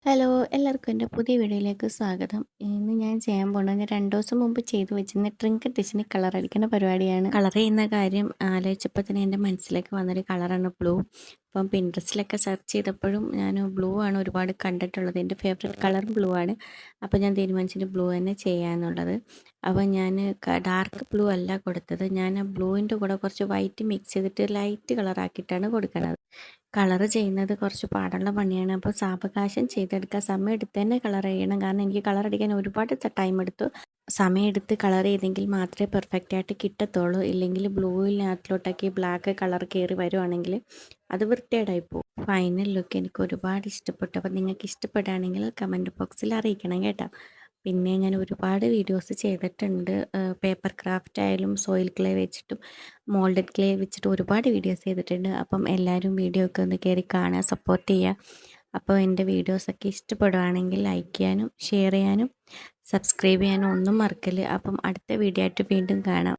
Hello എല്ലാവർക്കും എൻ്റെ പുതിയ വീഡിയോയിലേക്ക് സ്വാഗതം. ഇന്ന് ഞാൻ ചെയ്യാൻ പോകുന്നത് ഞാൻ 2 ദിവസം മുമ്പ് ചെയ്ത് വെച്ചിരുന്ന ട്രിങ്കറ്റ് ഡിഷിന് കളർ അടിക്കുന്ന പരിപാടിയാണ്. കളർ ചെയ്യുന്ന കാര്യം ആലോചിച്ചപ്പോൾ തന്നെ എൻ്റെ മനസ്സിലേക്ക് വന്നൊരു കളറാണ് ബ്ലൂ. അപ്പം പിൻട്രസ്റ്റിലൊക്കെ സെർച്ച് ചെയ്തപ്പോഴും ഞാൻ ബ്ലൂ ആണ് ഒരുപാട് കണ്ടിട്ടുള്ളത്. എൻ്റെ ഫേവറേറ്റ് കളർ ബ്ലൂ ആണ്. അപ്പോൾ ഞാൻ തീരുമാനിച്ചിട്ട് ബ്ലൂ തന്നെ ചെയ്യാമെന്നുള്ളത്. അപ്പോൾ ഞാൻ ഡാർക്ക് ബ്ലൂ അല്ല കൊടുത്തത്. ഞാൻ ആ ബ്ലൂവിൻ്റെ കൂടെ കുറച്ച് വൈറ്റ് മിക്സ് ചെയ്തിട്ട് ലൈറ്റ് കളറാക്കിയിട്ടാണ് കൊടുക്കുന്നത്. കളർ ചെയ്യുന്നത് കുറച്ച് പാടുള്ള പണിയാണ്. അപ്പോൾ സാവകാശം ചെയ്തെടുക്കുക. സമയം എടുത്ത് തന്നെ കളർ ചെയ്യണം. കാരണം എനിക്ക് കളർ അടിക്കാൻ ഒരുപാട് ടൈം എടുത്തു. സമയമെടുത്ത് കളർ ചെയ്തെങ്കിൽ മാത്രമേ പെർഫെക്റ്റ് ആയിട്ട് കിട്ടത്തുള്ളൂ. ഇല്ലെങ്കിൽ ബ്ലൂവിനകത്തിലോട്ടൊക്കെ ബ്ലാക്ക് കളർ കയറി വരുവാണെങ്കിൽ അത് വൃത്തികേടായി പോകും. ഫൈനൽ ലുക്ക് എനിക്ക് ഒരുപാട് ഇഷ്ടപ്പെട്ടു. അപ്പോൾ നിങ്ങൾക്ക് ഇഷ്ടപ്പെടുകയാണെങ്കിൽ കമൻറ്റ് ബോക്സിൽ അറിയിക്കണം കേട്ടോ. പിന്നെ ഞാൻ ഒരുപാട് വീഡിയോസ് ചെയ്തിട്ടുണ്ട്. പേപ്പർ ക്രാഫ്റ്റ് ആയാലും സോയിൽ ക്ലേ വെച്ചിട്ടും മോൾഡഡ് ക്ലേ വെച്ചിട്ട് ഒരുപാട് വീഡിയോസ് ചെയ്തിട്ടുണ്ട്. അപ്പം എല്ലാവരും വീഡിയോ ഒക്കെ ഒന്ന് കയറി കാണുക, സപ്പോർട്ട് ചെയ്യുക. അപ്പോൾ എൻ്റെ വീഡിയോസൊക്കെ ഇഷ്ടപ്പെടുകയാണെങ്കിൽ ലൈക്ക് ചെയ്യാനും ഷെയർ ചെയ്യാനും സബ്സ്ക്രൈബ് ചെയ്യാനും ഒന്നും മറക്കല്ല്. അപ്പം അടുത്ത വീഡിയോ ആയിട്ട് വീണ്ടും കാണാം.